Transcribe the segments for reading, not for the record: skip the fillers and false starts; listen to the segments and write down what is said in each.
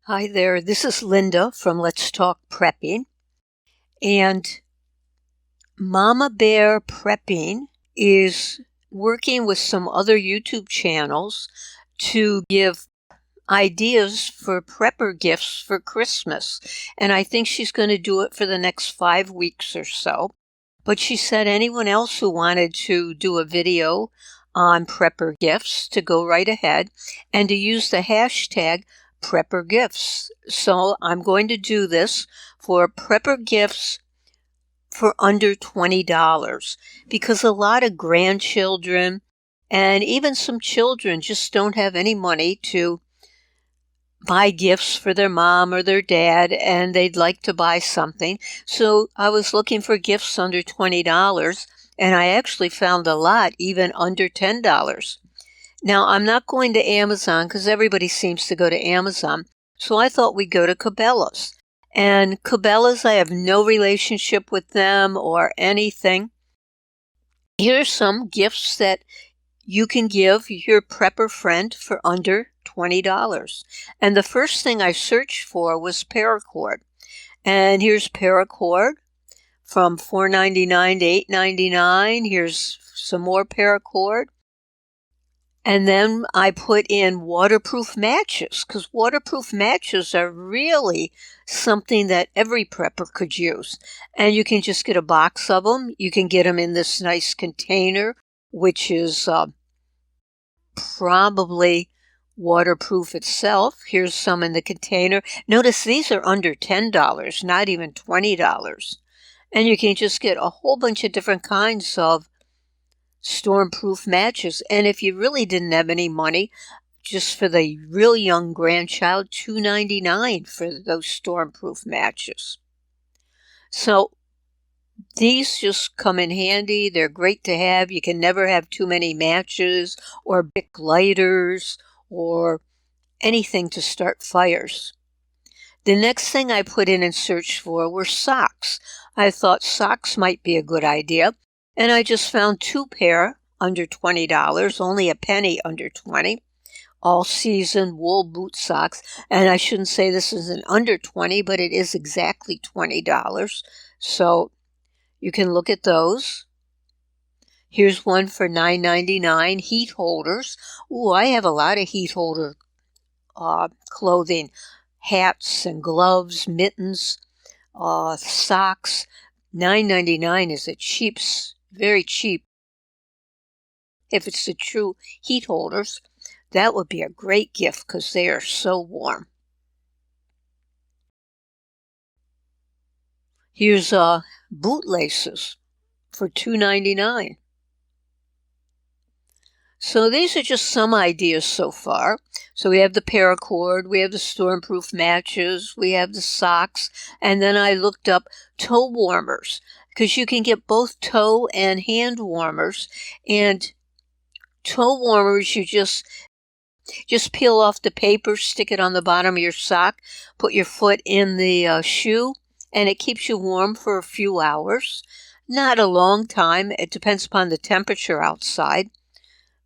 Hi there, this is Linda from Let's Talk Prepping, and Mama Bear Prepping is working with some other YouTube channels to give ideas for prepper gifts for Christmas, and I think she's going to do it for the next 5 weeks or so. But she said anyone else who wanted to do a video on prepper gifts to go right ahead and to use the hashtag prepper gifts. So I'm going to do this for prepper gifts for under $20 because a lot of grandchildren and even some children just don't have any money to buy gifts for their mom or their dad, and they'd like to buy something. So I was looking for gifts under $20, and I actually found a lot even under $10. Now, I'm not going to Amazon because everybody seems to go to Amazon, so I thought we'd go to Cabela's. And Cabela's, I have no relationship with them or anything. Here's some gifts that you can give your prepper friend for under $20. And the first thing I searched for was Paracord. And here's Paracord from $4.99 to $8.99. Here's some more Paracord. And then I put in waterproof matches, because waterproof matches are really something that every prepper could use. And you can just get a box of them. You can get them in this nice container, which is probably waterproof itself. Here's some in the container. Notice these are under $10, not even $20. And you can just get a whole bunch of different kinds of stormproof matches. And if you really didn't have any money, just for the real young grandchild, $2.99 for those stormproof matches. So these just come in handy. They're great to have. You can never have too many matches or big lighters or anything to start fires. The next thing I put in and searched for were socks. I thought socks might be a good idea, and I just found 2 pair under $20, only a penny under 20, all-season wool boot socks. And I shouldn't say this is an under 20, but it is exactly $20. So you can look at those. Here's one for $9.99, heat holders. Ooh, I have a lot of heat holder clothing, hats and gloves, mittens, socks. $9.99 is a cheap, very cheap. If it's the true heat holders, that would be a great gift because they are so warm. Here's boot laces for $2.99. So these are just some ideas so far. So we have the Paracord, we have the stormproof matches, we have the socks, and then I looked up toe warmers because you can get both toe and hand warmers. And toe warmers, you just peel off the paper, stick it on the bottom of your sock, put your foot in the shoe, and it keeps you warm for a few hours. Not a long time. It depends upon the temperature outside.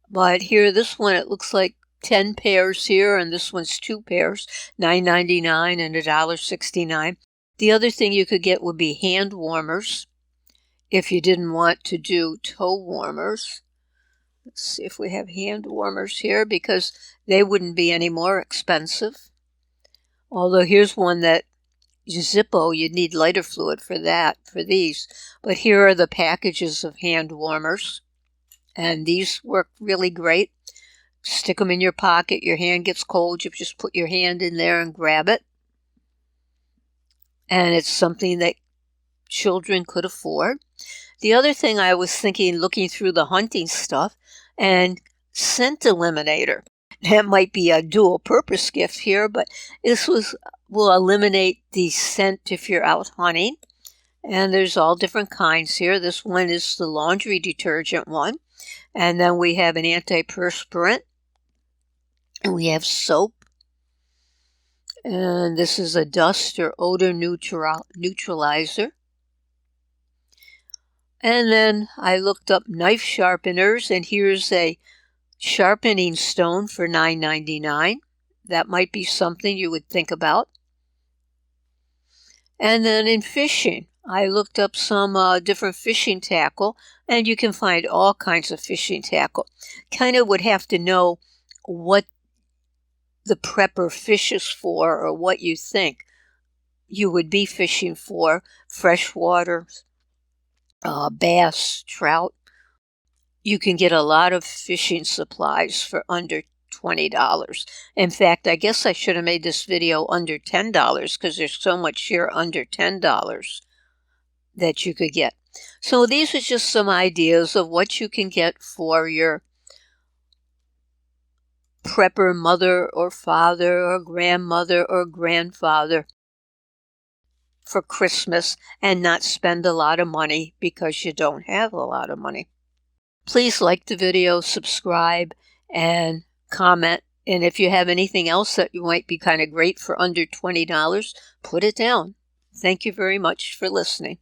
But here, this one, it looks like 10 pairs here, and this one's 2 pairs, $9.99 and $1.69. The other thing you could get would be hand warmers if you didn't want to do toe warmers. Let's see if we have hand warmers here, because they wouldn't be any more expensive. Although here's one that Zippo, you'd need lighter fluid for that, for these. But here are the packages of hand warmers. And these work really great. Stick them in your pocket. Your hand gets cold. You just put your hand in there and grab it. And it's something that children could afford. The other thing I was thinking, looking through the hunting stuff, and scent eliminator. That might be a dual purpose gift here, but this will eliminate the scent if you're out hunting. And there's all different kinds here. This one is the laundry detergent one. And then we have an antiperspirant. And we have soap. And this is a dust or odor neutralizer. And then I looked up knife sharpeners, and here's a sharpening stone for $9.99. that might be something you would think about. And then in fishing, I looked up some different fishing tackle, and you can find all kinds of fishing tackle. Kind of would have to know what the prepper fishes for or what you think you would be fishing for. Freshwater, bass, trout. You can get a lot of fishing supplies for under $20. In fact, I guess I should have made this video under $10 because there's so much here under $10 that you could get. So these are just some ideas of what you can get for your prepper mother or father or grandmother or grandfather for Christmas and not spend a lot of money because you don't have a lot of money. Please like the video, subscribe, and comment. And if you have anything else that might be kind of great for under $20, put it down. Thank you very much for listening.